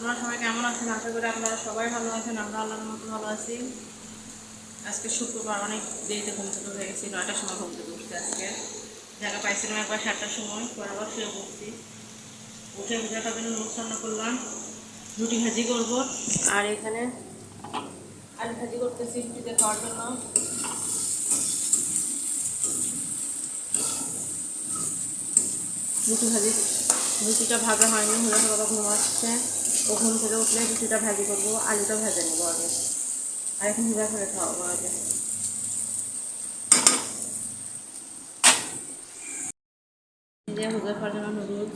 আপনারা সবাই কেমন আছেন? আশা করি আপনারা সবাই ভালো আছেন। আমরা আল্লাহর মতো ভালো আছি। আজকে শুক্রবার, অনেক দেরিতে ঘুম থেকে উঠে গেছি। 9টার সময় ঘুম থেকে উঠতে আজকে জায়গা পাইছিলাম একবার 7টার সময়, পরে আবার শুয়ে পড়ছি। উঠে পূজাটার জন্য নোট রান্না করলাম, রুটি ভাজি করবো। আর এখানে আলু ভাজি করতেছি রুটিতে খাওয়ার জন্য। রুটিটা ভাজা হয়নি, হলে বাবা ঘুমাচ্ছে। ও ঘুম থেকে উঠলে রুটিটা ভাজি করবো, আলুটা ভেজে নেবো আগে। আর এখন হুদা করে খাওয়াবো আগে। যে হুদা খাওয়ার জন্য নুডলস,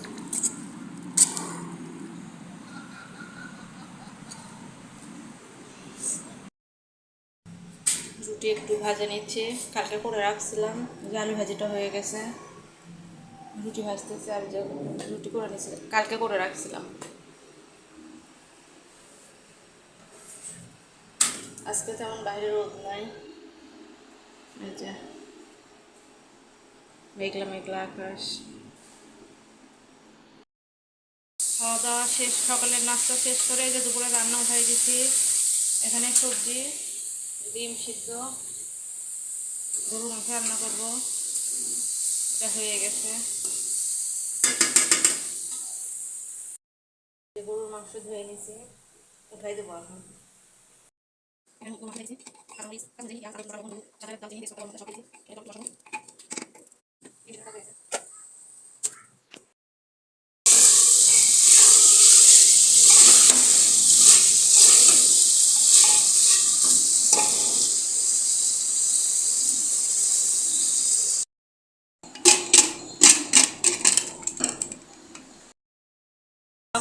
রুটি একটু ভাজে নিচ্ছে। কালকে করে রাখছিলাম, যে আলু ভাজিটা হয়ে গেছে, রুটি ভাজতেছে। আর যে রুটি করে নিয়েছি কালকে করে রাখছিলাম। আজকে তেমন বাইরে রোদ নাই, এই যে মেঘলা মেঘলা আকাশ। খাওয়া দাওয়া শেষ, সকালের নাস্তা শেষ করে যে দুপুরে রান্না উঠাই দিচ্ছি। এখানে সবজি, ডিম সিদ্ধ, গরু মাংস রান্না করবো, এটা হয়ে গেছে। গরুর মাংস ধুয়ে নিছি, উঠাই দেবো এখন।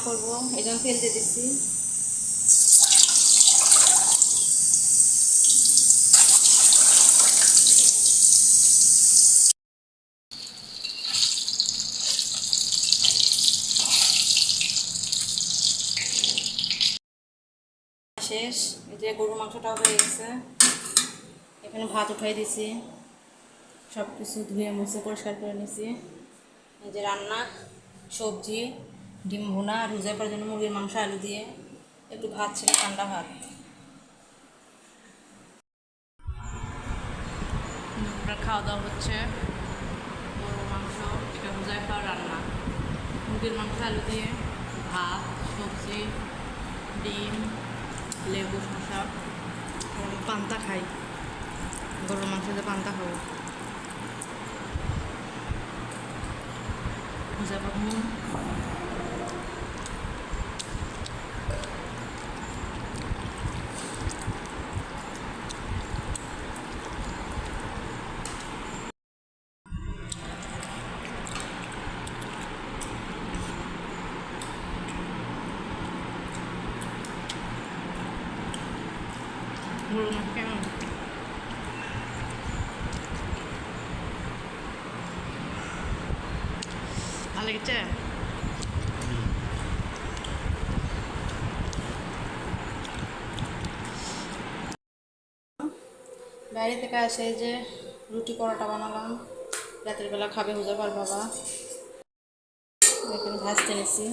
করবো এই জন্য তেল দিয়ে দিচ্ছি। শেষ, এই যে গরুর মাংসটাও হয়ে গেছে। এখানে ভাত উঠাই দিছি, সব কিছু ধুয়ে মুছে পরিষ্কার করে নিছি। এই যে রান্না, সবজি, ডিম ভুনা, আর রোজার জন্য মুরগির মাংস আলু দিয়ে, একটু ভাত ছিল, ঠান্ডা ভাত। খাওয়া দাওয়া হচ্ছে, গরুর মাংস, এটা রোজায় খাওয়া রান্না, মুরগির মাংস আলু দিয়ে, ভাত, সবজি, ডিম, লেবু, শসা। পান্তা খাই, গরুর মাংস দিয়ে পান্তা খাবো। রোজা পাবো। গরুর মাংস কেমন? ভালো লেগেছে? বাইরে থেকে আসে যে রুটি পরোটা বানালাম, রাতের বেলা খাবে হুজাফার বাবা। এখানে ভাজতে নিছি,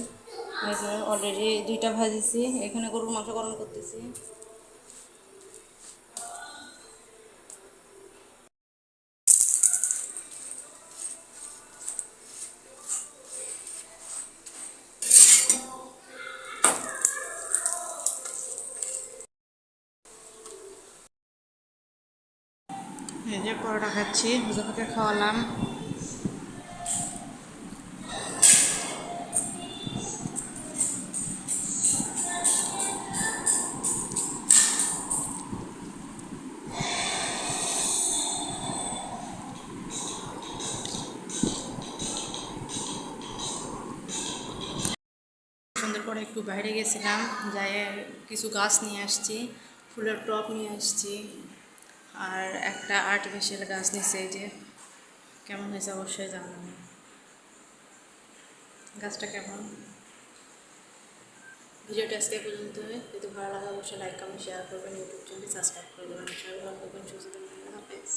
এখানে অলরেডি 2টা ভাজিছি। এখানে গরুর মাংস গরম করতেছি। এই যে পরোটা খাচ্ছি, হুজাফাকে খাওয়ালাম। সন্ধ্যের পরে একটু বাইরে গেছিলাম, যাই কিছু গাছ নিয়ে আসছি, ফুলের টব নিয়ে আসছি, আর একটা আর্টিফিশিয়াল গাছ নিচ্ছে। এই যে কেমন হয়েছে অবশ্যই জানাবেন, গাছটা কেমন। ভিডিওটা আজকে পর্যন্ত, যদি ভালো লাগে অবশ্যই লাইক কমেন্ট শেয়ার করবেন, ইউটিউব চ্যানেল সাবস্ক্রাইব করে দেবেন। সবাই ভালো থাকবেন, সুস্থ থাকবেন, আল্লাহ হাফেজ।